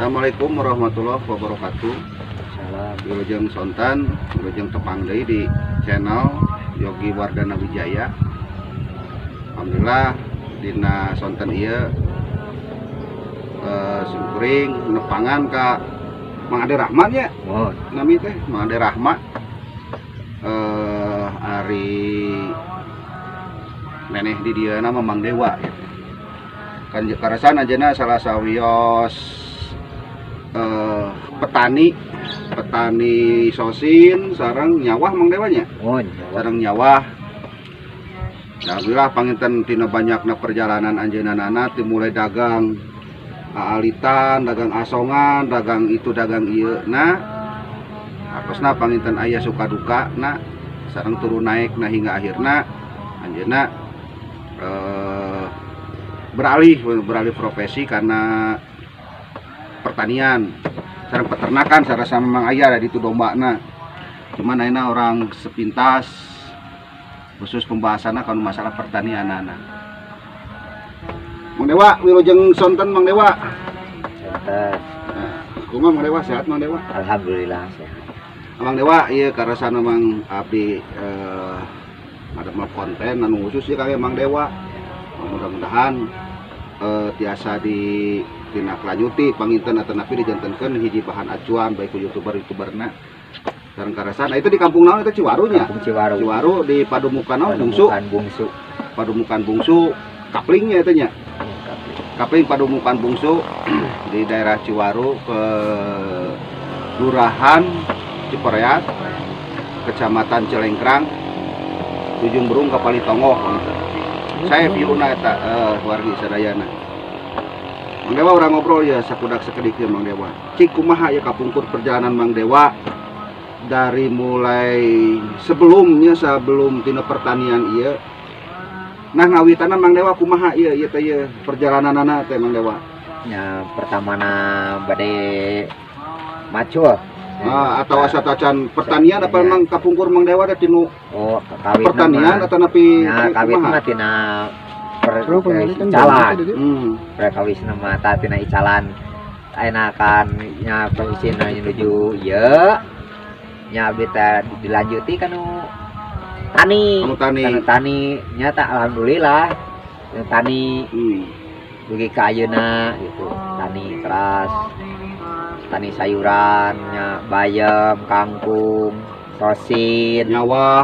Assalamualaikum warahmatullahi wabarakatuh. Salam. Wilujeng Sontan, wilujeng tepang deui di channel Yogi Wardana Wijaya. Alhamdulillah dina Sontan ieu sungkuring nepangan ka Mang Ade Rahmat nya. Oh, Nami teh Mang Ade Rahmat. Ari meneh di dieu nama Mang Dewa gitu. Kan karasan ajeuna salah sawios petani sosin sareng nyawah Mang Dewanya. oh, Sareng nyawah. Alhamdulillah panginten tina banyakna perjalanan anjeunana dimulai dagang aalitan, dagang asongan, dagang itu dagang ieu. Nah, apesna panginten aya suka duka na sareng turun naik nah hingga akhirna anjeunna beralih profesi karena pertanian sareng peternakan sarasa memang aya di itu dombana. Cuman ayeuna orang sepintas khusus pembahasanna kana masalah pertanianana. Mang Dewa, wilujeng sonten Mang Dewa. Santai. Kumaha Mang Dewa, sehat Mang Dewa? Alhamdulillah sehat. Mang Dewa ieu karasana Mang abdi ngademel konten anu khusus ieu kaya Mang Dewa. Mudah-mudahan tiasa tindak lanjuti panginten atau napi dijantenkeun hiji bahan acuan baik ku youtuberna sareng karasana. Itu di kampung naon itu Ciwaru nya? Kampung Ciwaru. Ciwaru di Padumukan naon Bungsu? Padumukan Bungsu kaplingnya itu nya. Kapling Padumukan Bungsu di daerah Ciwaru ke Lurahan Cipereat, Kecamatan Celengkrang, Ujung Berung ka Palitongo gitu. Saya Fiuna eta wargi sadayana. Mang Dewa urang ngobrol ya sakudak sakedik ya Mang Dewa. Cik kumaha ya kapungkur perjalanan Mang Dewa dari mulai sebelum tina pertanian ieu. Nah ngawitana Mang Dewa kumaha ieu teh ieu perjalananana teh Mang Dewa. Ya pertamana bade macul. Atau asatacan pertanian apa memang kapungkur Mang Dewa teh tinu pertanian atau napi kawitna tina icalan. Prekawisna mah tina icalan ayeuna kan nya posisina nuju ieu nya abdi teh dilanjuti kanu tani nyata alhamdulillah tani dugi ka ayeuna gitu tani keras tani sayurannya bayam kangkung sosin nyawah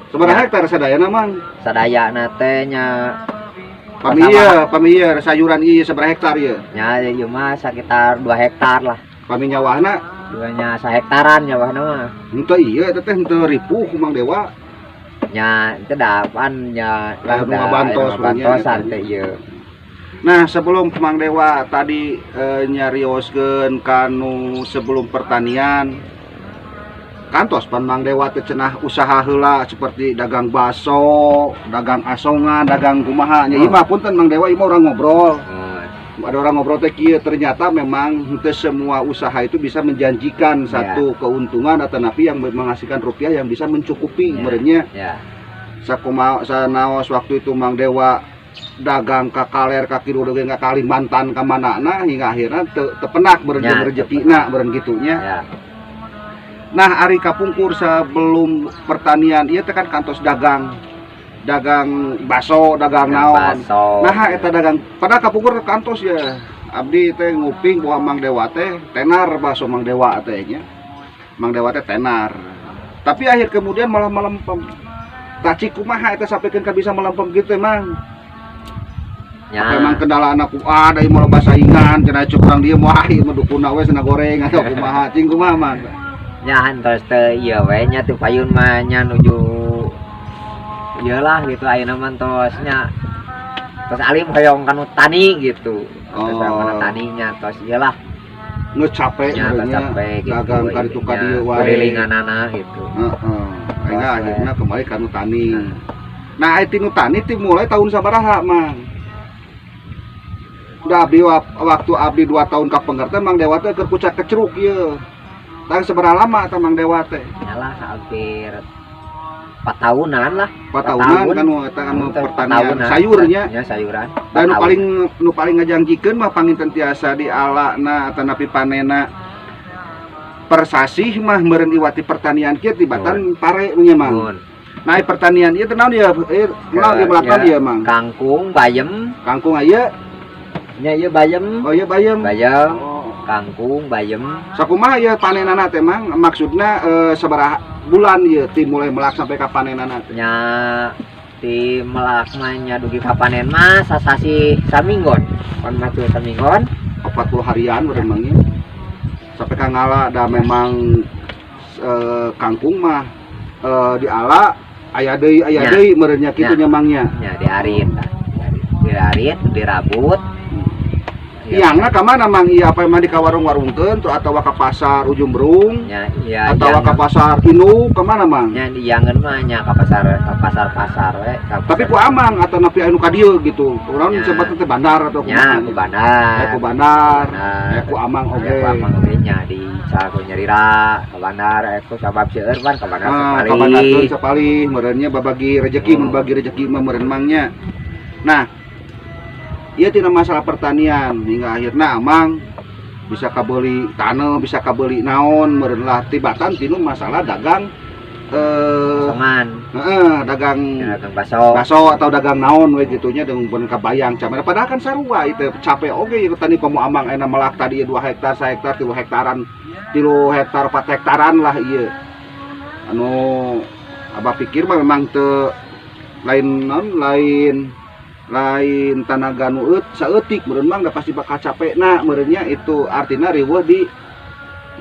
seberapa hektar sadayana Mang? Sadayana teh nya pamieu sayuran ieu seberapa hektar ieu? Nya ieu mah sekitar 2 hektar lah. Pami nyawahna? Duanya 1 hektaran nyawahna mah. Henteu ieu eta teh henteu ripuh ku Mang Dewa. Nya teu dapan nya bantosan teh ieu. Nah sebelum Mang Dewa tadi nyarioskeun kanu sebelum pertanian kantos pan Mang Dewa teh cenah usaha heula seperti dagang baso, dagang asongan, dagang kumaha nya ieu mah punten Mang Dewa ieu orang ngobrol. Ada orang ngobrol teh kieu ternyata memang henteu semua usaha itu bisa menjanjikan satu keuntungan atau napi yang menghasilkan rupiah yang bisa mencukupi merenya. Sakumaha sanaos waktu itu Mang Dewa dagang ka Kaler ka Kiru dagang ka Kalimantan ka manana hingga akhirnya tepenak berenjeng rezekina beren kitunya. Nah ari kapungkur sebelum pertanian ieu teh kan kantos dagang baso, dagang naon. Nah eta dagang pada kapungkur kantos ya. Abdi teh nguping bahwa Mang Dewa teh tenar baso Mang Dewa teh nya. Mang Dewa teh tenar. Tapi akhir kemudian malah melempem. Tacik kumaha eta sampikeun ka bisa melempem kitu teh Mang? Memang kendala anak ada yang mau basahingan cenah cuk urang dieu moal ieu mah dukuna we cenah goreng atau kumaha cing kumaha Mang? Nya hantos teh ieu we nya teu payun mah nya nuju iyalah gitu ayeuna mah tos nya tos alim hoyong kanu tani gitu. Tos mana taninya tos iyalah geus capek gitu, dagang ka ditu ka dieu wae berilinganana gitu. Akhirnya akhirnya kembali kanu tani. Nah aya tinu tani ti mulai tahun sabaraha Mang? Udah abdi waktu abdi 2 tahun ka pengertian Mang Dewa teh keur kucak kecruk ieu. Tang seberapa lama teh Mang Dewa teh? Nyalah hampir 4 tahunan lah. 4 tahunan kan eta anu Untuk pertanian tahunan. sayurnya. Ya sayuran. Dan 4 tahun. nu paling ngajangjikeun mah panginten tiasa di alana atawa napi panena persasih mah meureun iwati pertanian kieu tibatan pare nya mah. Mun. Nah, pertanian ieu teh naon dia? Naon dia melakukan dia mang? Kangkung, bayem, Kangkung aya. nya ieu bayem. Oh iya bayem. Bayem, Oh. kangkung, bayem. Sakumaha ieu panenana teh mang? Maksudna sabaraha bulan ieu ti mulai melak sampai ka panenana teh? Nya ti melak mah nya dugi ka panen mah sasasi saminggon. Pan matu saminggon. 40 harian meureun mang ieu. Sampai ka ngala da memang kangkung mah di ala aya deui meureun nya kitu nya mangnya. Nya diarit. Diarit, dirabut. Iangna ka mana mang ieu apa emang di ka warung-warungkeun tuh atawa ka pasar Ujung Berung Nya iya atawa ka pasar Induk ka mana mang? nya diangeun mah nya ka pasar we. Tapi ku amang atau napi anu ka dieu gitu. Urang Ya. disebut teh bandar atau nya ku bandar. ku bandar. Bandar. Ku amang oge. Ku amang oge nya di saku nyarira ka bandar ku sabab seueur pan ka bandar Ka bandar sekali. teh sapali meureun nya babagi rezeki mun bagi rezeki mah meureun mangnya. Nah, ieu tina masalah pertanian hingga akhirna amang bisa kabeli taneuh, bisa kabeli naon meureun lah tibatan tinu masalah dagang Songan, dagang dagang baso. baso atau dagang naon we gitunya dengan pun kabayang camana padahal kan sarua itu capek oge ieu tadi komo amang ena melak tadi 2 hektar 1 hektar 3 hektaran 3 hektar 4 hektaran lah ieu anu abah pikir mah memang teu lain naon lain tanaga nu saeutik meureun mah pasti bakal capekna meureunnya itu artinya riweuh di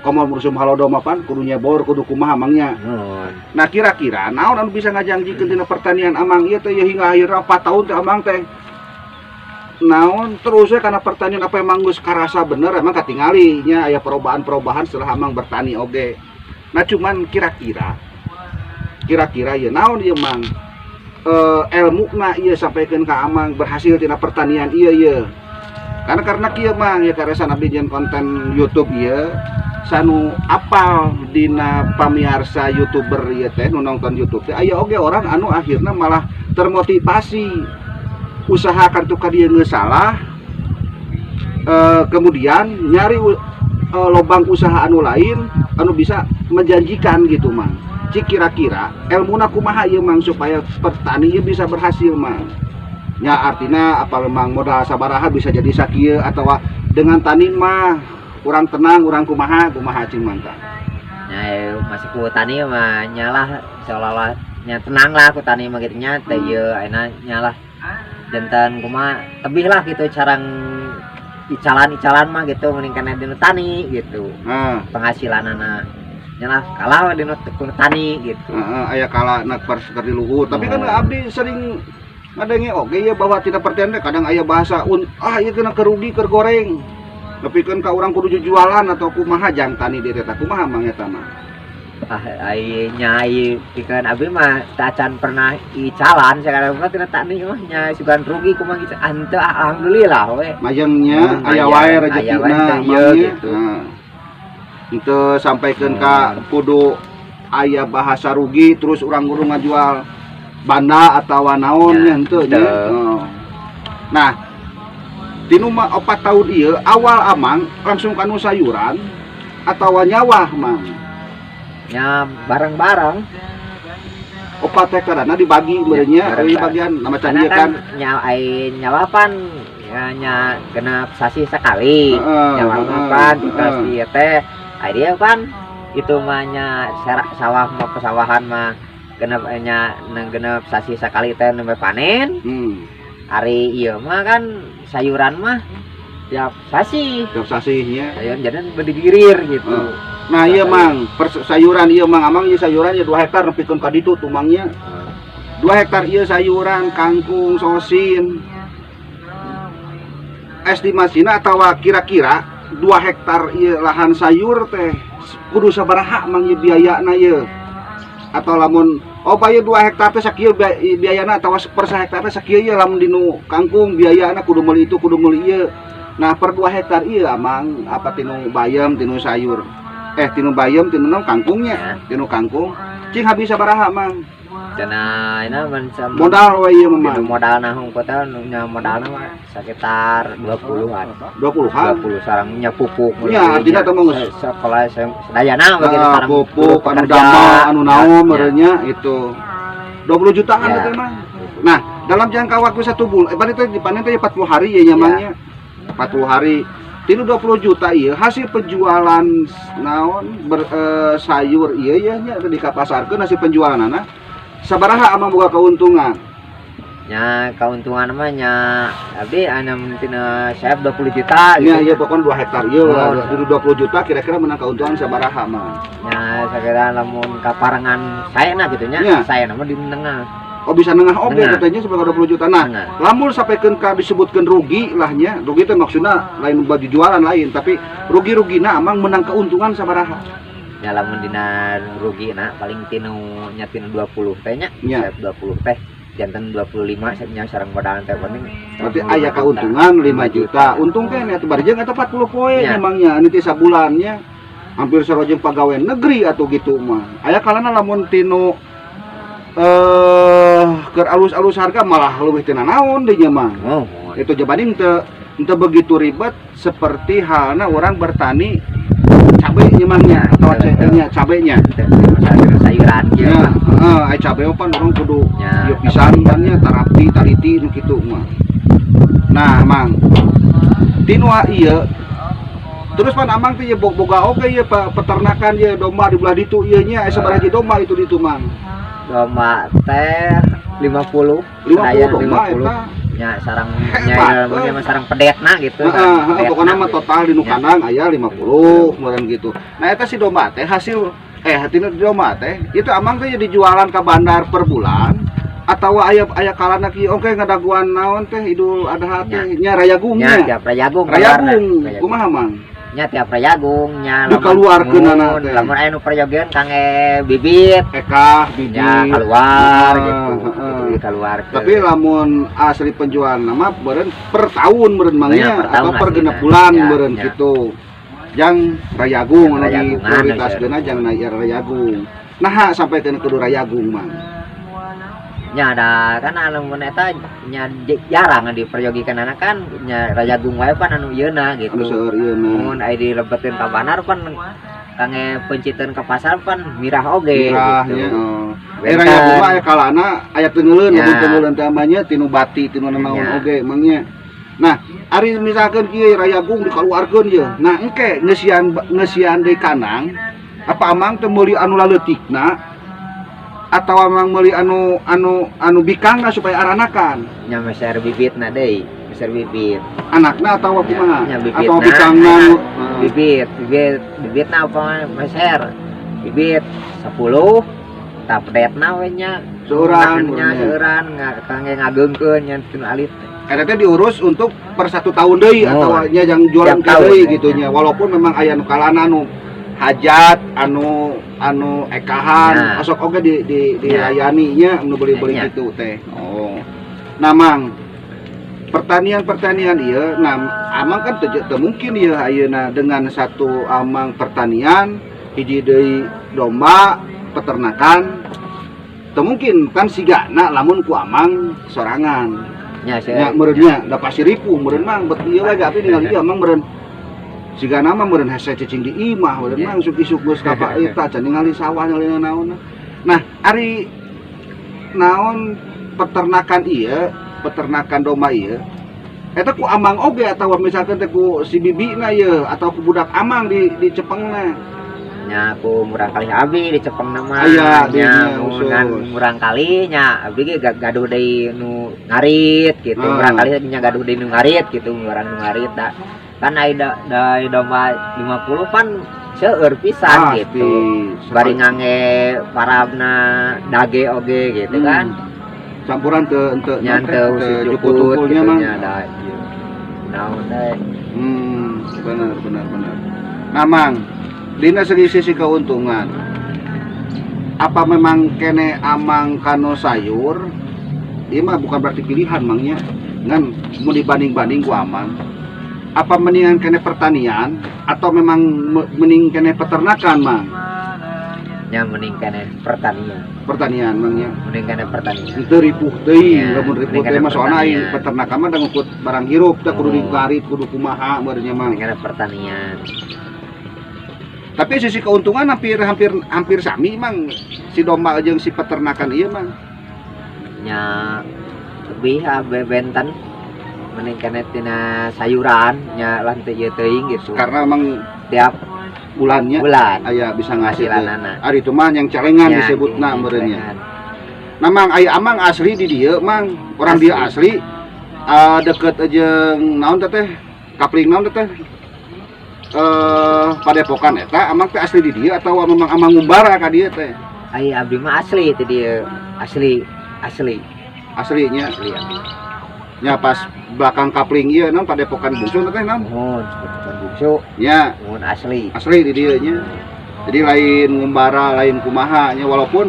komo mursum halodo mah pan kudu nyebor kudu kumaha mangnya. Nun. Nah kira-kira naon anu bisa ngajangjikeun tina pertanian amang ieu teh hingga akhirna 4 tahun teh amang teh naon terus we kana pertanian apa emang geus karasa bener emang katingali nya aya perubahan-perubahan setelah amang bertani oge. Nah cuman kira-kira ieu naon ieu mang ilmuna ieu sampaikeun ka amang berhasil tina pertanian ieu karena kieu mang ya karesan abdi jeung konten YouTube ieu sanu apal dina pamiarsa YouTuber ieu teh nu nonton YouTube teh aya oge orang anu akhirna malah termotivasi usaha kartu ka dieu geus salah kemudian nyari lobang usaha anu lain anu bisa menjanjikan gitu mang. Cik kira-kira ilmuna kumaha ieu mang supaya petani ieu bisa berhasil mang. Nya artina apa memang modal sabaraha bisa jadi sakieu atawa dengan tani mah urang tenang urang kumaha cing mantap. Nya masih ku tani mah nyalah seolah-olah nya tenang lah ku tani mah kitu nya teh ieu ayeuna nyalah janten kumaha tebih lah gitu carang icalan mah gitu mending kana dina tani gitu. Penghasilanana nyalah kalah dina tani gitu. Aya kala nak persekali luhur tapi kan abdi sering ngadenge oge ya bahwa tidak pertanian kadang aya bahasa ieu kena kerugi keur goreng. Tapi kan ka urang kudu jualan atau kumaha jang tani di eta kumaha mang eta mah. Ai nyai pikeun abdi mah tacan pernah icalan sekarang mah tina tani mah nya sugan rugi kumaha gitu henteu alhamdulillah we. Mayengnya aya wae rezekina gitu. Itu sampaikeun ka kudu aya bahasa rugi terus urang kudu ngajual banda atawa naon nya henteu nya. Nah, tinu mah 4 tahun ieu awal amang langsung kanu sayuran atawa nyawah mang. Nya bareng-bareng 4 hektarana dibagi meureun nya di bagian nama can ieu kan nyawapan nya genep sasi sakali. Nyawapan terus ieu teh dia kan itu mah nya sawah mah pesawahan mah genep sasi sakali teh nembe panen. Ari ieu mah kan sayuran mah tiap sasi nya sayuran jadi berdigirir gitu. Nah iya mang sayuran ieu mang amang ieu sayuran ieu 2 hektar nepikeun ka ditu tumangnya 2 hektar ieu sayuran kangkung sosin estimasinya atawa kira-kira 2 hektar ieu lahan sayur teh kudu sabaraha mang ieu biayana ieu atau lamun bae 2 hektar teh sakieu biayana atawa per 1 hektar teh sakieu ieu lamun dinu kangkung biayana kudu meuli itu kudu meuli ieu. Nah per 2 hektar ieu amang apa tinu bayam tinu sayur tinu bayam tinu kangkungnya tinu kangkung cing habis sabaraha mang Cenah ini modal we ieu mah modal nah kota nya modalna mah sekitar 20-an 20-an 20 sarangnya pupuk nya artinya teh mah sekolah sedayana bagi sekarang pupuk anu damel anu naon merenya itu 20 jutaan teh mah. Nah, dalam jangka waktu 1 bulan panen teh 40 hari ya nyamangnya. 40 hari tinu 20 juta ieu hasil penjualan naon sayur ieu ya nya di kapasarkeun hasil penjualanana sabaraha amang boga keuntungan? Ya keuntungan mah nya abdi anu tina saya 20 juta gitu. Ya pokoknya 2 hektar ieu dari 20 juta kira-kira menang keuntungan sabaraha mah? Ya sekira lamun kaparengan saya nah gitu nya. Saya nama di tengah. Oh bisa nengah oke katanya sebagai 20 juta. Nah, lamun sampaikan ka disebutkan rugi lahnya, rugi itu maksudnya lain bagi jualan lain, tapi rugi-rugina amang menang keuntungan sabaraha? Ya lamun dina rugi na paling tinu nyatin 20 teh nya. Ya. 20 teh. Jantan 25 nya sareng modal teh penting. Berarti aya keuntungan 5 juta. Untung kan atuh barjeng eta 40 poe emangnya anu teh sabulannya hampir sarojeng pegawai negeri atau gitu mah. Aya kalana lamun tinu keur alus-alus harga malah leuwih tina naon deui nya mah. Itu jabading teu begitu ribet seperti halna orang bertani cabe nyemangnya atau nya cabenya. Sayuran kieu. Aya cabe pan urang kudu ieu pisan bannya tarapi tariti nu kitu mah. Nah, Mang. Tinu ieu terus pan amang teh boga oge ieu peternakan ieu domba di belah ditu ieu nya sabaraha domba itu ditu Mang? Domba teh 50 domba eta nya sarang nya mah sarang pedetna gitu. Pokona mah total di nu kandang aya 50 meureun gitu. Nah eta si domba teh hasil hatina domba teh itu amang teh dijualan ka bandar per bulan atau aya kalana kieu oke ngadaguan naon teh Idul Adha teh nya rayagung nya. Tiap rayagung. Kumaha Mang? Nya tiap rayagung nya dikaluarkeun anak teh. Lamun anu prajogeun kangge bibit bibit nya keluar gitu. Dikeluarkeun. Tapi lamun asli penjualan nama beureun per tahun beureun mangnya atau per genep bulan beureun kitu. Jang rayagung anu di prioritaskeunna jang rayagung. Nah sampai ke kudu rayagung mah. Nya ada kan anu mun eta nya jarang diperyogikan anak kan nya rajagung wae pan anu ieuna gitu. Seueur ieuna. Mun aya dilebetkeun ka banar pan kangge penciteun ka pasar pan mirah oge mirah, gitu. Rajagung mah aya kalana aya teungeuleun mun teungeuleun teh mah nya tinu bati tinu naon oge mangnya. Nah, ari misalkeun kieu rajagung dikaluarkeun ieu. Nah, engke ngeusian deui kanang apa amang teh meuli anu laleutikna atau emang meuli anu bikangna supaya aranakan nya meser bibitna deui meser bibit anakna atau kumaha atau bikangna bibitna apa meser bibit 10 tah pedetna we nya seueuran kangge ngageungkeun nya tinu alit eta teh diurus untuk per 1 tahun deui atau nya jang jualan deui gitu nya walaupun memang aya nu kalana anu hajat anu ekahan osok oge dilayani nya anu beli-beli kitu teh. Oh. Nah, Mang, pertanian ieu nah amang kan teu mungkin ieu ayeuna dengan satu amang pertanian hiji deui domba peternakan teu mungkin kan sigana lamun ku amang sorangan. Nya meureun nya da pasti ripuh meureun Mang bet ieu lagi abdi ningali ieu amang meureun siga nama meureun hese cicing di imah meureun mah isuk-isuk geus ka eta can ningali sawah ningali naon. Nah, ari naon peternakan domba ieu eta ku amang oge atawa misalkan teh ku si bibina ieu atau ku budak amang di cepengna. Nya ku murang kali abdi di cepengna mah. Nya murang kali nya abdi ge gaduh deui nu ngarit gitu. Murang kali nya gaduh deui nu ngarit gitu, murang nu ngarit da. Kan aya domba 50 pan seueur pisan gitu. Bari ngange parabna dage oge gitu kan. Campuran teu nya teu jukut gitu nya da. Naon teh. Benar. Nah, Mang, dina sisi keuntungan. Apa memang kene amang kanu sayur? Ieu mah bukan berarti pilihan Mangnya. Ngan mau dibanding-banding ku amang. Apa mendingan kene pertanian atau memang mending kene peternakan Mang? nya mending kana pertanian mangnya mending kana pertanian itu ripuh teuing Ya, lamun ripuh mending teh kana mah soalna ai pertanian. peternakan mah da ngukut barang hirup teh kudu Oh. dikarit kudu kumaha beurnya mah. mending kana pertanian Tapi sisi keuntungan hampir sami mang si domba jeung si peternakan ieu mang. nya lebih benten mending kana tina sayuran nya lantai ieu teuing gitu Karena emang tiap bulannya bulan aya bisa ngasih hasilanana ari itu mah yang celengan Ya, disebutna ini meureunnya. celengan. Nah mang aya amang asli di dieu mang orang dia asli deket jeung naon teh kapling naon teh Padepokan eta amang teh asli di dieu atau memang amang ngumbara ka dieu teh Ai abdi mah asli itu dia asli aslinya abdi. nya pas belakang kapling ieu naon Padepokan Bungsu teh naon Mohon kebutuhan bungsu, nya mohon asli. asli di dieu nya. Jadi lain ngumbara lain kumaha nya walaupun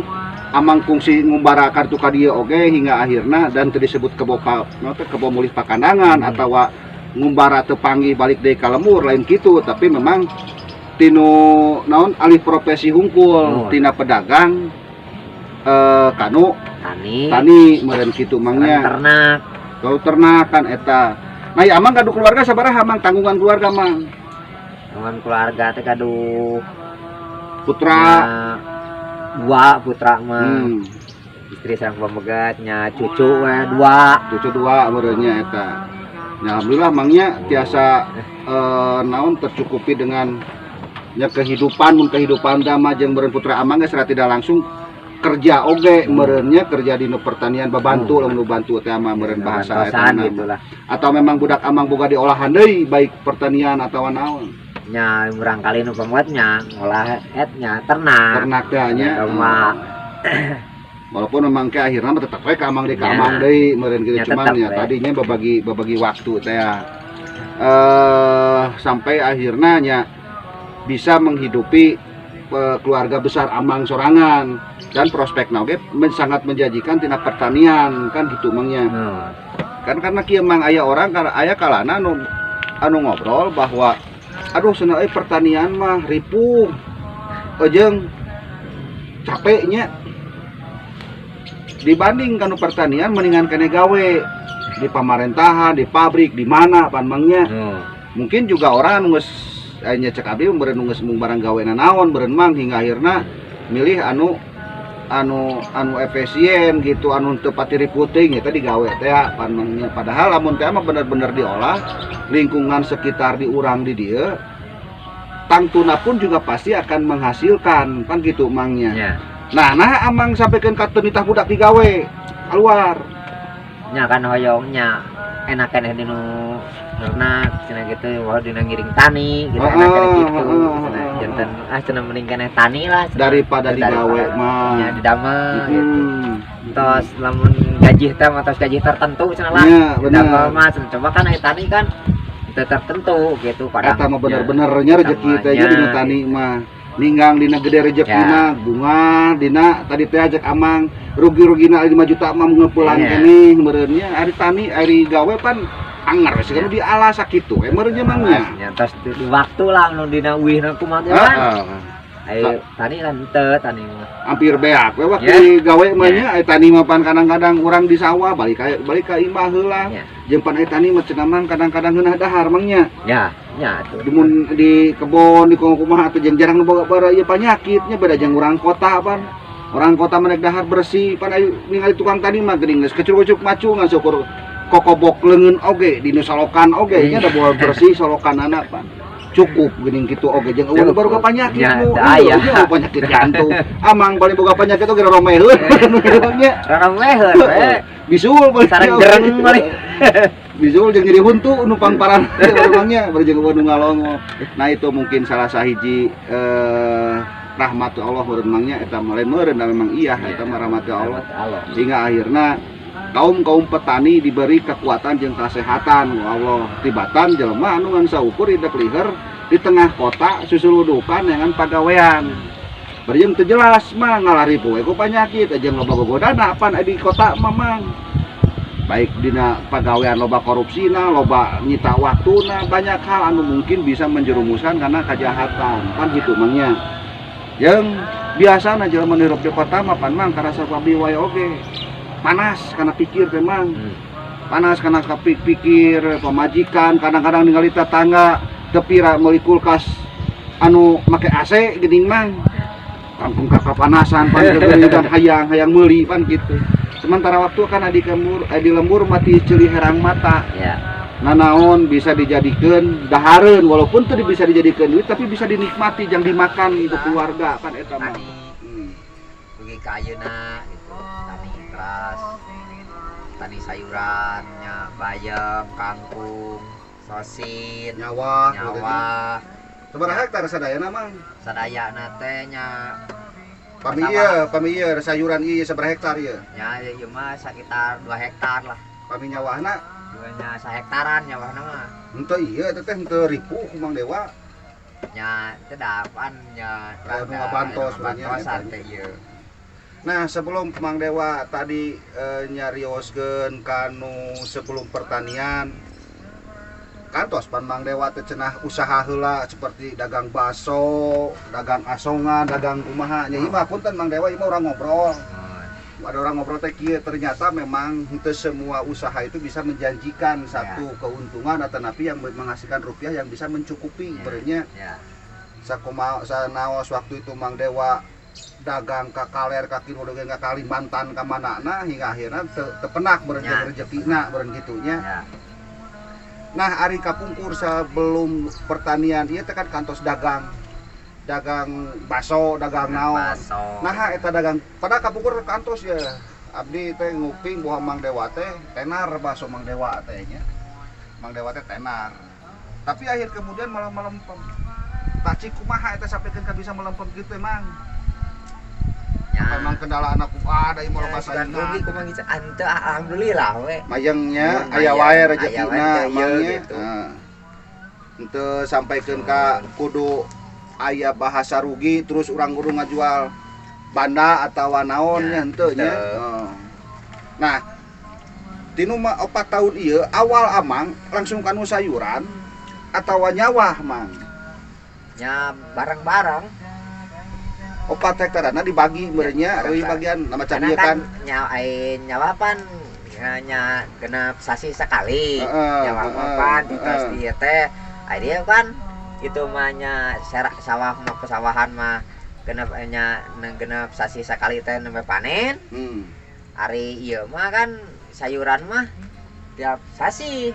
amang fungsi ngumbara kartu ka dieu oge hingga akhirna dan teu disebut kebo mulih pakandangan atau ngumbara teu panggih balik deui ka lemur lain kitu tapi memang tinu naon alih profesi hungkul tina pedagang kanu tani meureun kitu mangnya ternak kalau ternakan eta. Nah ya amang kadu keluarga sabaraha mang tanggungan keluarga mang dengan keluarga teh kaduh putra dua putra mah istri sareng pamegatnya cucu we dua meureunnya eta. Ya, alhamdulillah mangnya tiasa naon tercukupi dengan nya kehidupan dama jeung meureun putra amang geus tidak langsung kerja oge meureunnya kerja di pertanian babantu lamun bantu teh mah meureun bahasa eta gitulah. Atau memang budak amang boga diolahan deui baik pertanian atau naon Nya barangkali nu pamegatnya ngolah etnya ternak teh nya rumah walaupun memang ke akhirnya mah tetep we ka amang deui ka Ya. amang deui meureun kitu Ya, cuman tetep ya we. tadinya babagi waktu teh sampai akhirnya nya bisa menghidupi keluarga besar amang sorangan dan prospekna oge sangat menjanjikan tina pertanian kan gitu mangnya. Kan karena kieu mang aya orang aya kalana anu ngobrol bahwa aduh cenah pertanian mah ripuh jeung capeknya dibanding kanu pertanian mendingan kene gawe di pemerintahan, di pabrik, di mana pan mangnya. Mungkin juga orang anu geus nya cek abdi meureun geus mung barang gawe naon meureun mang hingga akhirna milih anu efisien gitu anu teu pati ripuh teuing eta digawe teh pan mangnya. Padahal lamun teh mah bener-bener diolah lingkungan sekitar di urang di dieu tangtuna pun juga pasti akan menghasilkan kan gitu mangnya. Nah amang sampaikan ka teu budak digawe keluar nya kan hoyongnya enak keneh dinu ternak cenah gitu wah dina ngiring tani gitu enak keneh gitu cenah janten cenah mending keneh tani lah daripada digawe mah nya didamel gitu tos lamun gaji teh mah tos gaji tertentu cenah lah ya, didamel mah cenah coba kan aya tani kan teu tertentu gitu eta mah bener-bener nya rezeki teh dina tani mah ninggang dina gede rezekina bunga dina tadi teh ajak amang rugi-rugina 5 juta mah ngeupulan keneh meureunnya ari tani ari gawe pan anggar wes kan di ala sakitu meureunnya mangnya nya tos di waktu lah nu dina uihna kumaha kan ayo tani kan teu tani mah hampir beak we waktu gawe mah nya tani mah pan kadang-kadang urang di sawah balik ka imah heula jeung pan tani mah cenah mah kadang-kadang geunah dahar mangnya nya tuh mun di kebon di kumaha atuh jeung jarang boga bara ieu panyakitnya beda jeung urang kota pan orang kota menek dahar bersih pan aya ningali tukang tani mah geuning geus kecuk-kecuk macu ngan syukur kokobok leungeun oge di nu salokan oge nya da bawa bersih salokanana pan cukup geuning kitu oge jeung eueuh baru panyakit nu penyakit jantung amang bari boga penyakit oge romeheun nya romeheun we bisul sareng jereng bari bisul jeung nyeri huntu nu pangparan urangnya bari jeung nu ngalongo. Nah itu mungkin salah sahiji rahmat Allah meureun mangnya eta meureun memang iya eta mah rahmat Allah sehingga akhirna kaum petani diberi kekuatan jeung kesehatan Allah tibatan jelema anu ngan saukur idek liher di tengah kota susuludukan dengan pagawean bari jeung teu jelas mah ngalari poe ku panyakit jeung loba gogodana pan di kota mamang baik dina pagawean loba korupsina loba nyita waktuna banyak hal anu mungkin bisa menjerumuskan karena kejahatan kan gitu mangnya jeung biasana jelema hirup di kota mah pan mang karasa babi wae oge panas karena pikir teh mang panas karena pikir pemajikan kadang-kadang ningali tetangga tepi meuli kulkas anu make AC geuning mang kampung kapanasan pan geueuh hayang meuli pan gitu. Sementara waktu kan di lembur mati ceuli herang mata. Ya. Nanaon bisa dijadikan dahareun walaupun teu bisa dijadikan duit tapi bisa dinikmati jang dimakan untuk keluarga kan eta mah. Pergi ke ayeuna gitu. Tani keras. Tani sayurannya, bayam, kangkung, sosin, Nyawa. Sabaraha hektar sadayana mang? Sadayana teh nya Pami sayuran ieu sabaraha hektar ieu? nya ieu mah sekitar 2 hektar lah. Pami nyawahna Nya 1 hektaran nyawahna mah. henteu ieu teh henteu ripuh ku Mang Dewa. Nya teu dapan nya nu ngabantos bantosan teh ieu. Nah, sebelum Mang Dewa tadi nyarioskeun kanu sebelum pertanian kantos pan Mang Dewa teh cenah usaha heula seperti dagang baso, dagang asongan, dagang kumaha. Nya ieu mah punten Mang Dewa ieu mah urang ngobrol. Ada orang ngobrol teh kieu ternyata memang henteu semua usaha itu bisa menjanjikan satu keuntungan atau napi yang menghasilkan rupiah yang bisa mencukupi berenya. Sakumaha sanaos waktu itu Mang Dewa dagang ka kaler ka kilo dagang ka Kalimantan ka manana hingga akhirnya tepenak berenjak rezekina beren kitu nya. Nah, ari kapungkur sebelum pertanian ieu teh kan kantos dagang baso, dagang naon. Nah, eta dagang pada kapungkur kantos ya. Abdi teh nguping bahwa Mang Dewa teh tenar baso Mang Dewa teh nya. Mang Dewa teh tenar. Tapi akhir kemudian malah melempem. Tacik kumaha eta sampikeun ka bisa melempem kitu emang. Memang kendala anak ada ieu mah bahasa rugi kumaha gitu. Ante alhamdulillah we. Mayangnya aya wae rezekina emangnya. Henteu sampaikeun ka kudu aya bahasa rugi terus urang kudu ngajual banda atawa naonnya henteu nya. Nah, tinu mah 4 tahun ieu awal amang langsung kanu sayuran atawa nyawah mang. Nya bareng-bareng 4 hektarana dibagi merenya euy bagian nama cadieu kan. Nyawapan nya genep sasi sekali. Nyawapan ditos dieu teh aya kan itu mah nya sawah mah pesawahan mah genep sasi sekali teh nembe panen. Ari ieu mah kan sayuran mah tiap sasi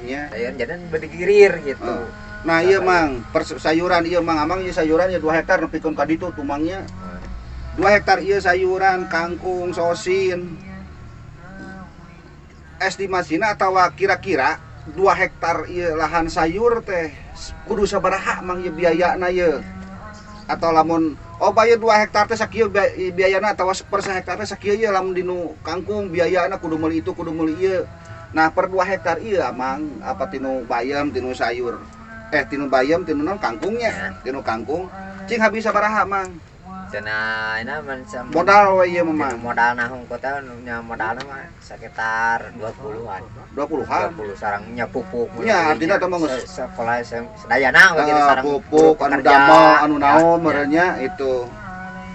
nya. Sayuran jadi bergirir gitu. Nah ieu Mang, sayuran ieu Mang amang ieu sayuran ieu 2 hektar nepikeun ka ditu tumangnya. 2 hektar ieu sayuran, kangkung, sosin. Estimasina atawa kira-kira 2 hektar ieu lahan sayur teh kudu sabaraha Mang ieu biayana ieu? Atau lamun bae 2 hektar teh sakieu biayana atawa per 1 hektar teh sakieu ieu lamun dinu kangkung biayana kudu meuli itu kudu meuli ieu. Nah per 2 hektar ieu Mang apa tinu bayam tinu sayur. Tinu bayam tinu non kangkungnya. Tinu kangkung cing habis sabaraha Mang? Cenah ina modal we ieu mah. Modal nahung kota nya modalna mah sekitar 20-an. 20-an. 20 sareng nya pupuk. Nya artinya teh mah sekolah sedayana we gitu sareng pupuk anu damel anu naon merenya itu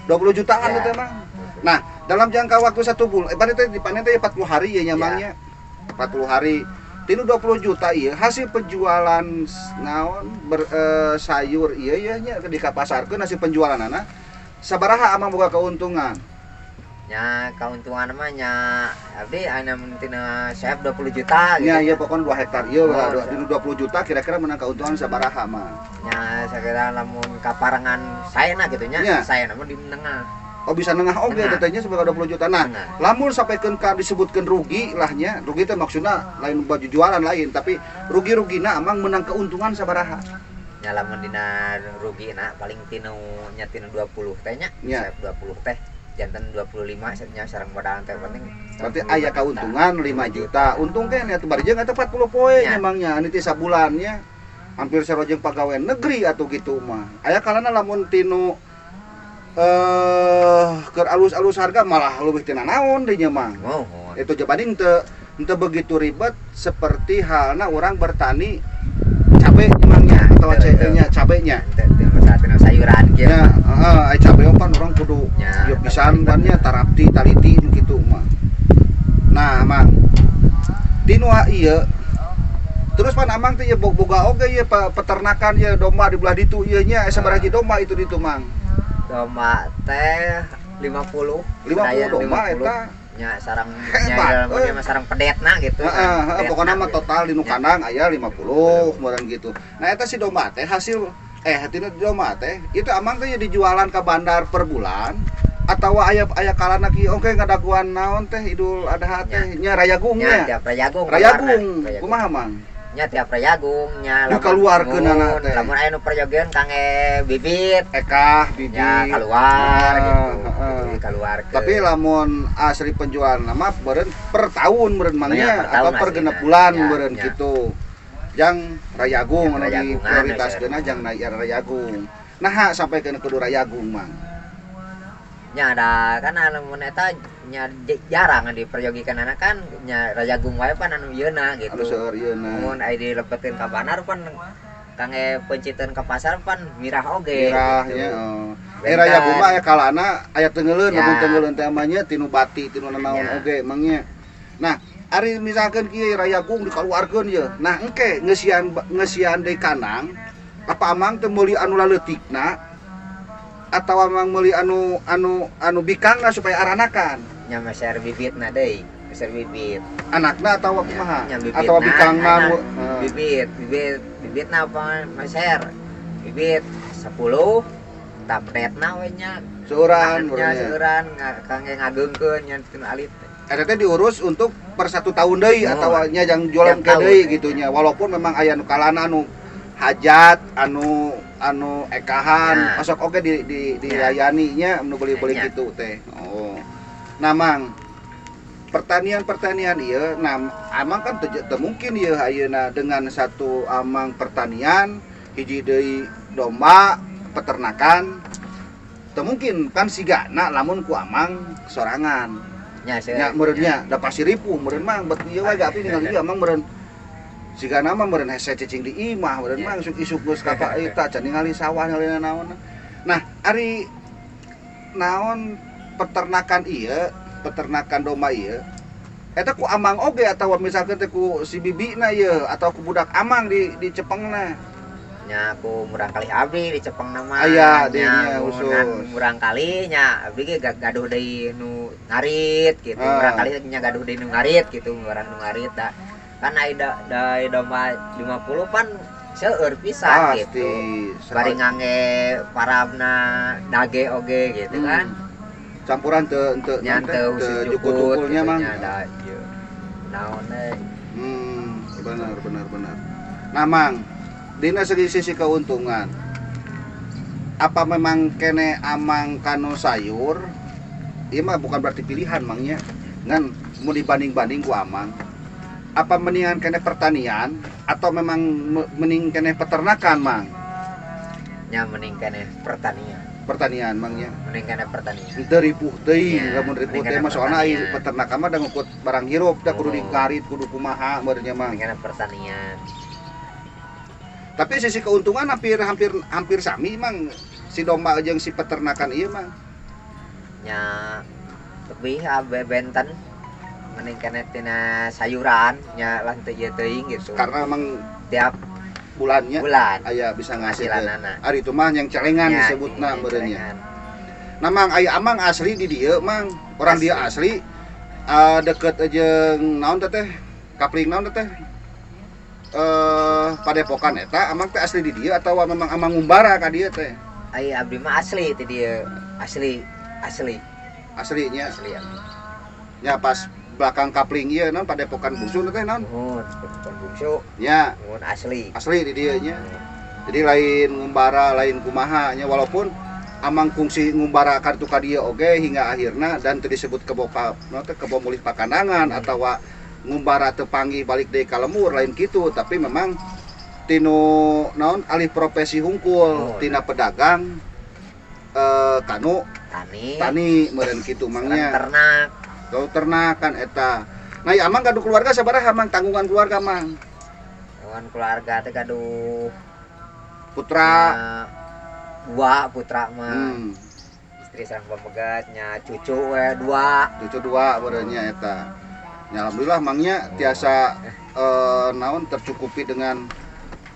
20 jutaan teh Mang. Nah, dalam jangka waktu 1 bulan panen teh dipanen teh 40 hari ya nyamangnya. 40 hari. Tinu 20 juta ieu hasil penjualan naon sayur ieu nya dikapasarkeun hasil penjualanana sabaraha amang boga keuntungan? Nya keuntungan mah nya abdi aya tina sep 20 juta gitu. Nya ieu pokon 2 hektar ieu dinu 20 juta kira-kira menang keuntungan sabaraha mah? Nya sakira lamun kaparengan saena gitu nya, saena mah di menengah. Bisa nengah oge tetenya sebagai 20 juta. Nah, lamun sampaikeun ka disebutkeun rugi lahnya, rugi teh maksudna lain baju jualan lain, tapi rugi-rugina amang menang keuntungan sabaraha? Nya lamun dina rugina paling tinu nya tinu 20 teh nya, 20 teh. Janten 25 nya sareng modal teh penting. Berarti aya keuntungan 5 juta. Untung teh nya teu barjeung eta 40 poe emangnya anu teh sabulannya. Hampir sarojeng pagawean negeri atuh gitu mah. Aya kalana lamun tinu keur alus-alus harga malah leuwih tina naon deui nya Mang. Itu jadi henteu begitu ribet seperti halna orang bertani cabe emangnya atau nya cabenya. Teu kena sayuran gitu. nya ai cabe pan orang kudu Ya, ieu pisan ban nya tarapti taliti kitu mah. Nah, Mang. Dinu ieu terus pan amang teh ieu boga oge ieu peternakan ieu domba di belah ditu ieu nya sabaraha domba itu ditu, Mang? Domba teh 50 domba eta. nya sarang Hebat, nya mah sarang pedetna gitu. Pokoknya mah total di nu kandang aya 50 kemudian gitu. Nah eta si domba teh hasil hatina domba teh itu amang teh dijualan ke bandar per bulan atau aya kalana ki oke ngadaguan naon teh Idul Adha teh nya rayagung nya nya. tiap rayagung. Rayagung kumaha, Mang? Nya tiap rayagung nya Nu kaluarkeun anak teh. Lamun aya nu perjogeun kangge bibit Ekah bibit. nya keluar gitu. Keluar. Tapi lamun asli penjualan nama beureun per tahun beureun mangnya atau per genep bulan beureun kitu. Jang rayagung anu diprioritaskeun jang rayagung. Nah sampai ke kudu rayagung, Mang. Nya ada kan lamun eta nya jarang diperjogikan anak kan nya rayagung wae pan anu yeuna gitu. Anu seueur yeuna. Mun aya dilepetin ka banar pan kangge penciteun ka pasar pan mirah oge. Mirah gitu. nya. Rayagung mah aya kalana aya tengeuleuh Ya. mun tengeuleuh teh mah nya tinu bati tinu nanaon Ya. oge mangnya. Nah, ari misalkan kieu rayagung dikaluarkeun ye. Nah, engke ngeusian deui kanang apa amang teh meuli anu laleutikna atau amang meuli anu bikangna supaya aranakan Nya meser bibitna deui, meser bibit. anakna atau kumaha Nya atau bikangna bibitna apa meser bibit 10 tapretna we nya seueuran nya beureunya. seueuran kangge ngageungkeun nya teu alit. Eta teh diurus untuk per 1 tahun deui Oh. atau nya jang jualan Tiap ke deui tahun, gitu nya walaupun memang aya nu kalana anu hajat anu ekahan Nah. masuk oke dilayani nya nu beli-beli Nya. gitu teh. Oh. Nah, Mang, pertanian ieu nah amang kan teu mungkin ieu ayeuna dengan satu amang pertanian hiji deui domba peternakan teu mungkin kan sigana lamun ku amang sorangan. Nya Nya meureun nya da pasti ripuh meureun mah bet ieu wae gapi ningali ieu amang meureun sigana mah meureun hese cicing di imah meureun mah isuk geus ka eta can ningali sawah ningali naon. Nah, ari naon peternakan domba ieu eta ku amang oge atawa misalkan teh ku si bibina ieu atau ku budak amang di cepengna. Nya aku murang kali abdi di Cepeng nama Aya dinya usus. murang kali nya abdi ge gaduh deui nu ngarit gitu. Murang kali nya gaduh deui nu ngarit gitu, murang nu ngarit da. Kan aya da domba 50 pan seueur pisan gitu. Bari ngangge parabna dage oge gitu kan. Campuran teu Nya teu jukut-jukulnya mang. Nya da ieu. Naon deui. Benar. Nah, Mang, dina segi sisi keuntungan apa memang kene amang kanu sayur ieu mah bukan berarti pilihan mangnya ngan mau dibanding-banding ku amang apa mendingan kene pertanian atau memang mending kene peternakan, Mang? Nya mending keneh pertanian Mangnya mending keneh pertanian. teu ripuh teuing Ya, lamun ripuh mending teh mah soalna pertanian. ai peternakan mah da ngukut barang hirup da kudu Oh. dikarit kudu kumaha beurnya mah. Mending keneh pertanian. Tapi sisi keuntungan hampir sami, Mang, si domba jeung si peternakan ieu mah. Nya lebih benten mending keneh tina sayuran nya lah teu ieu teuing gitu. Karena emang Tiap bulannya bulan aya bisa ngasih hasilanana. ari itu mah yang celengan Nya, disebutna ini beureunya. celengan. Nah, Mang, aya amang asli di dieu, Mang. Orang dia asli deket jeung naon teh kapling naon teh Padepokan eta amang teh asli di dieu atawa memang amang ngumbara ka dieu teh? Ai abdi mah asli teh dieu. Aslinya. Aslinya Asli abdi. nya pas belakang kapling ieu naon Padepokan Bungsu teh naon? Nuhun, bungsu. Nya Nuhun asli. asli di dieu nya. Jadi lain ngumbara lain kumaha nya walaupun amang kungsi ngumbara kartu ka dieu oge hingga akhirna dan teu disebut kebo mulih pakandangan atawa ngumbara teu panggih balik deui ka lemur lain kitu tapi memang tinu naon alih profesi hungkul tina pedagang kanu tani meureun kitu mangnya ternak. ternakan eta. Nah, ya amang gaduh keluarga sabaraha Mang tanggungan keluarga Mang? Kawan keluarga teh gaduh Putra dua putra mah. Istri sareng pamegatnya cucu we dua. Cucu dua berenya eta. Ya alhamdulillah mangnya tiasa naon tercukupi dengan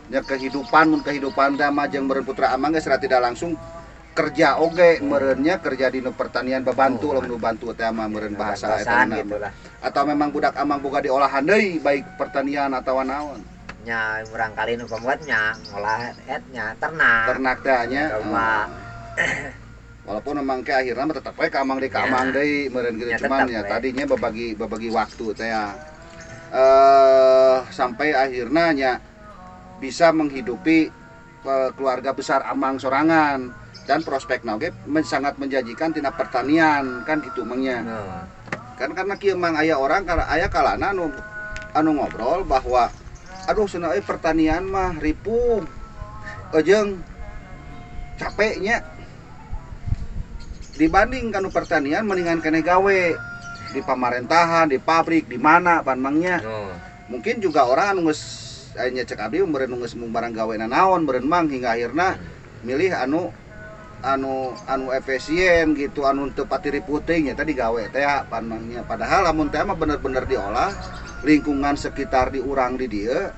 ya kehidupan teh mah jeung meureun putra amang geus tidak langsung kerja oge meureunnya kerja di pertanian babantu lamun bantu teh mah meureun bahasa eta atau memang budak amang boga diolahan deui baik pertanian atau naon nya urang kali nu pembuatnya ngolah etnya ternak teh nya walaupun memang ke akhirnya tetap we ka amang deui meureun gitu cuman ya tadinya babagi waktu teh sampai akhirnya nya bisa menghidupi keluarga besar amang sorangan dan prospekna oge sangat menjanjikan tina pertanian kan gitu mangnya. Kan karena kieu mang aya orang aya kalana anu ngobrol bahwa aduh cenah pertanian mah ripuh jeung capeknya dibanding kanu pertanian mendingan keneh gawe di pamerintahan, di pabrik, di mana pan mangnya. Mungkin juga orang anu geus aya cek abdi meureun geus mung barang gaweana naon meureun mang hingga akhirna milih anu efisien gitu anu teu pati ripuh teh nya tadi gawe teh pan mangnya. Padahal lamun teh mah bener-bener diolah lingkungan sekitar di urang di dieu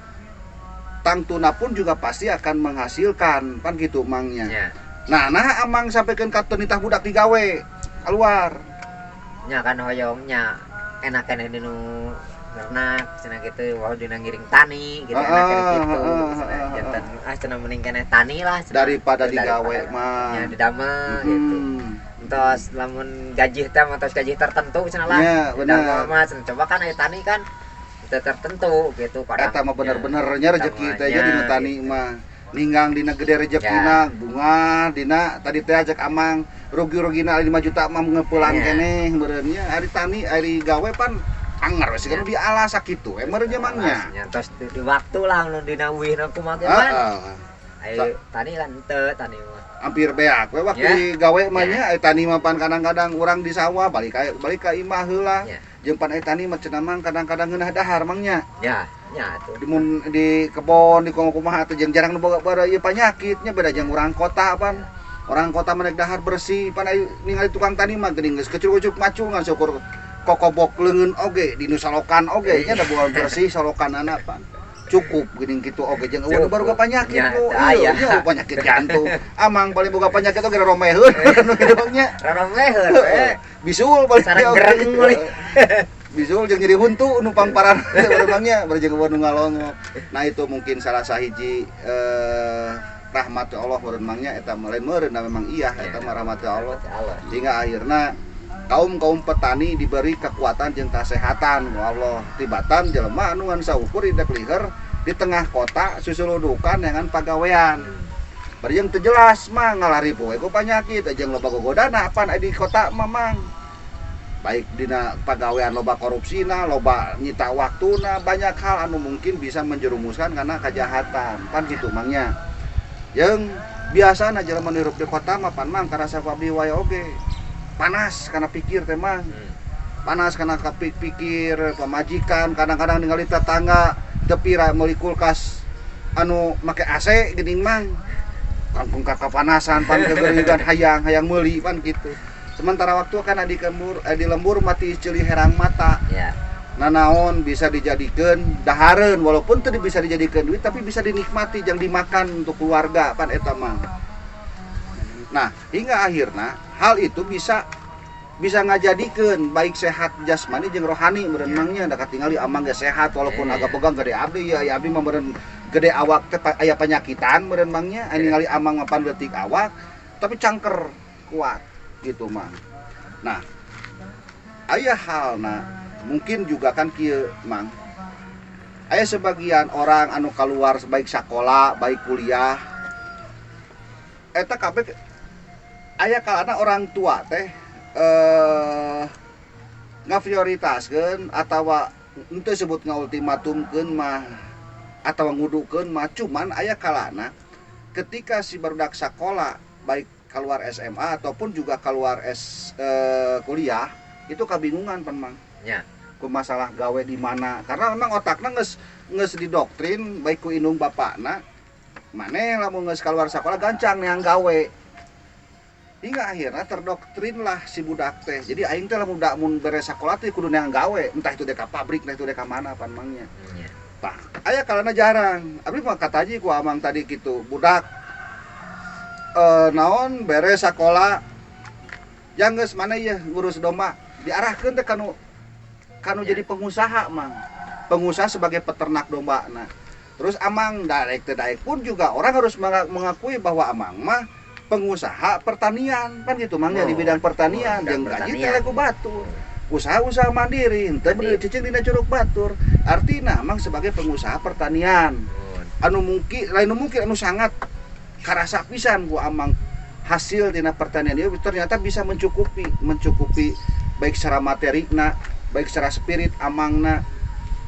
tangtuna pun juga pasti akan menghasilkan pan gitu mangnya. Nah amang sampaikan ka nitah budak digawe keluar. Nya kan hoyongnya enak keneh dinu ternak cenah kitu wah dina ngiring tani gitu enak keneh kitu. Janten cenah mending keneh tani lah daripada digawe mah. Nya didamel gitu. Entos lamun gaji teh mah gaji tertentu cenah lah. Ya, bener. Mah coba kan aya tani kan teu tertentu gitu padahal. Eta mah bener-bener nya rezeki teh dina tani mah. Ninggang dina gede rezekina bunga dina tadi teh ajak amang rugi-rugina 5 juta mah ngeupulan keneh meureun nya ari tani ari gawe pan anger we kan di alas sakitu meureun nya mangnya tos di waktu lah nu dina uwihna kumaha ge man ayo tani lan teu tani mah hampir beak we waktu di gawe mah nya tani mah pan kadang-kadang urang di sawah balik ka imah heula jeung pan tani mah cenah mang kadang-kadang ngeunah dahar mangnya ya tuh di kebon di kumaha teh jeung jarang nu boga ieu panyakitnya beda jeung urang kota pan orang kota menek dahar bersih pan aya ningali tukang tani mah geuning geus kecul-kecul macungan syukur kokobok leungeun oge dinu salokan oge nya da bual bersih salokanana pan cukup geuning kitu oge jeung eueuh baru boga panyakit ieu nya panyakit jantung amang paling boga panyakit oge romeheun nu kitu nya romeheun bisul balik oge bisul jeung nyeri huntu nu pangparan urangnya bareng nu ngalongok. Nah itu mungkin salah sahiji rahmat Allah meureun mangnya eta lain meureun memang iya eta mah rahmat Allah. Hingga akhirna kaum petani diberi kekuatan jeung kesehatan ku Allah. Tibatan jelema anu ngan saukur idak liher di tengah kota susuludukan dengan pagawean. Bari jeung teu jelas mah ngalari poe ku panyakit jeung loba gogodana pan di kota mamang. Baik dina pagawean loba korupsina, loba nyita waktuna, banyak hal anu mungkin bisa menjerumuskan karena kejahatan. Pan gitu mangnya. Yang biasana jelema hirup di kota mah pan mang karasa abdi wae oge. Panas karena pikir teh mah. Panas karena pikir pamajikan, kadang-kadang ningali tetangga tepi meuli kulkas anu make AC geuning mang. Kampung kakapanasan pan kegerigan hayang meuli pan gitu. Sementara waktu kan di lembur mati cili herang mata. Nah naon bisa dijadikan dahareun walaupun teu bisa dijadikan duit tapi bisa dinikmati jeung dimakan untuk keluarga pan eta mah. Nah, hingga akhirnya hal itu bisa ngajadikeun baik sehat jasmani jeung rohani meureun mangnya da katingali amang ge sehat walaupun agak pegang gede abdi ya abdi mah meureun gede awak teh aya penyakitan meureun mangnya ningali amang mapan leutik awak tapi cangker kuat gitu mah. Nah, aya halna mungkin juga kan kieu mang. Aya sebagian orang anu keluar baik sekolah, baik kuliah. Eta kabeh aya kalana orang tua teh ngaprioritaskeun atawa henteu sebut ngaultimatumkeun mah atawa ngudukeun mah cuman aya kalana ketika si barudak sekolah baik keluar SMA ataupun juga keluar kuliah itu kabingungan pan mang. Ku masalah gawe di mana karena memang otakna geus didoktrin baik ku indung bapakna maneh lamun geus keluar sekolah gancang neang gawe hingga akhirnya terdoktrin lah si budak teh. Jadi aing teh lamun budak mun beres sakola teh kudu neangan gawe, entah itu deka pabrik, entah itu deka mana pan mangnya. Nya. Tah, aya kalana jarang. Abdi mah kataji ku amang tadi gitu, budak naon beres sakola yang geus mana ya ngurus domba, diarahkeun teh kanu jadi pengusaha mang. Pengusaha sebagai peternak domba. Nah, terus amang daek pun juga orang harus mengakui bahwa amang mah pengusaha pertanian kan gitu mangnya di bidang pertanian jeung gaji teh ku batur. Usaha-usaha mandiri henteu bener cicing dina curug batur. Artina amang sebagai pengusaha pertanian. Anu mungkin anu sangat karasa pisan ku amang hasil dina pertanian ieu ternyata bisa mencukupi baik secara materina, baik secara spirit amangna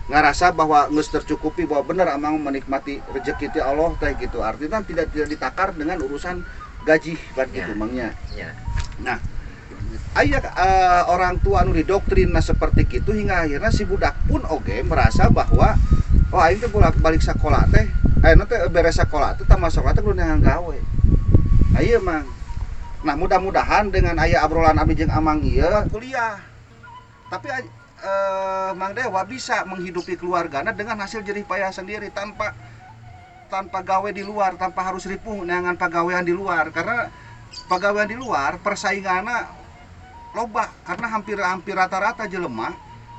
ngarasa bahwa geus tercukupi bahwa bener amang menikmati rezeki ti Allah teh gitu. Artinya tidak ditakar dengan urusan gaji kan gitu mangnya. Ya. Nah, aya orang tua anu didoktrin seperti itu hingga akhirnya si budak pun oge merasa bahwa oh aing teh bolak-balik sakola teh ayeuna teh beres sakola teh tamat sakola teh kudu neangan gawe. Nah ieu mang. Nah, mudah-mudahan dengan aya obrolan abdi jeung amang ieu kuliah. Tapi Mang Dewa bisa menghidupi keluarganya dengan hasil jerih payah sendiri tanpa gawe di luar, tanpa harus ripuh neangan pagawean di luar karena pagawean di luar persainganna loba karena hampir rata-rata jelema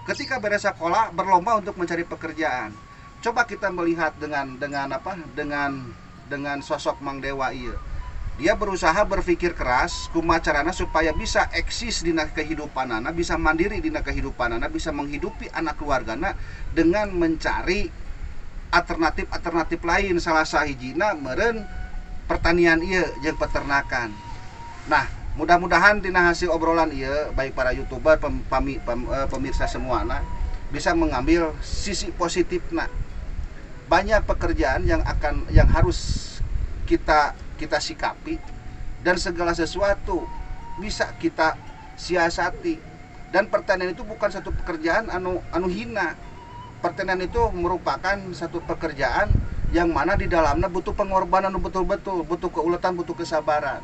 ketika beres sekolah berlomba untuk mencari pekerjaan. Coba kita melihat dengan sosok Mang Dewa ieu. Dia berusaha berpikir keras kumaha carana supaya bisa eksis dina kehidupanana, bisa mandiri dina kehidupanana, bisa menghidupi anak keluargana dengan mencari alternatif lain. Salah sahijina meureun pertanian ieu jeung peternakan. Nah, mudah-mudahan dina hasil obrolan ieu baik para YouTuber pemirsa semuana bisa mengambil sisi positifna. Banyak pekerjaan yang harus kita sikapi dan segala sesuatu bisa kita siasati. Dan pertanian itu bukan satu pekerjaan anu hina. Pertanian itu merupakan satu pekerjaan yang mana di dalamnya butuh pengorbanan betul-betul, butuh keuletan, butuh kesabaran.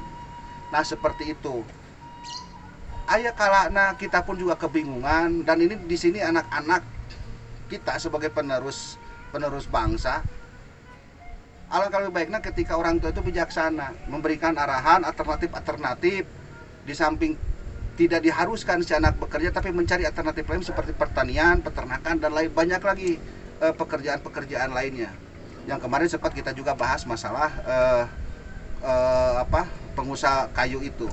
Nah, seperti itu. Aya kalana kita pun juga kebingungan dan ini di sini anak-anak kita sebagai penerus bangsa. Alangkah lebih baiknya ketika orang tua itu bijaksana, memberikan arahan alternatif di samping tidak diharuskan si anak bekerja tapi mencari alternatif lain seperti pertanian, peternakan dan lain banyak lagi pekerjaan lainnya. Yang kemarin sempat kita juga bahas masalah pengusaha kayu itu.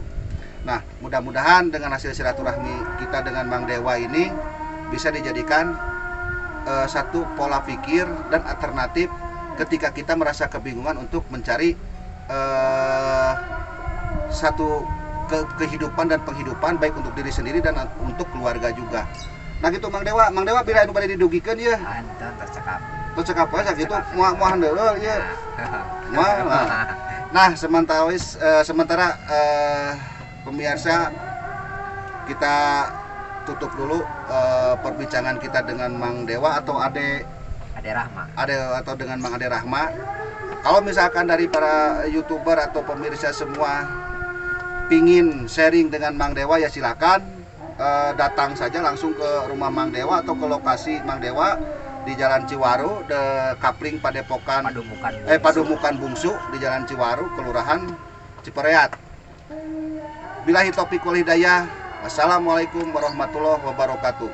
Nah, mudah-mudahan dengan hasil silaturahmi kita dengan Mang Dewa ini bisa dijadikan satu pola pikir dan alternatif ketika kita merasa kebingungan untuk mencari satu kehidupan dan penghidupan baik untuk diri sendiri dan untuk keluarga juga. Nah gitu Mang Dewa bila anu bade didugikeun ieu. Anton tercekap. Tercekap we sakitu moal handeul ieu. Nah, sementara pemirsa kita tutup dulu perbincangan kita dengan Mang Dewa atau Ade Rahma. Atau dengan Mang Ade Rahma. Kalau misalkan dari para YouTuber atau pemirsa semua pingin sharing dengan Mang Dewa ya silakan datang saja langsung ke rumah Mang Dewa atau ke lokasi Mang Dewa di Jalan Ciwaru, Kapling Padepokan Padumukan Bungsu di Jalan Ciwaru, Kelurahan Cipereat. Billahi taufiq wal hidayah. Wassalamualaikum warahmatullahi wabarakatuh.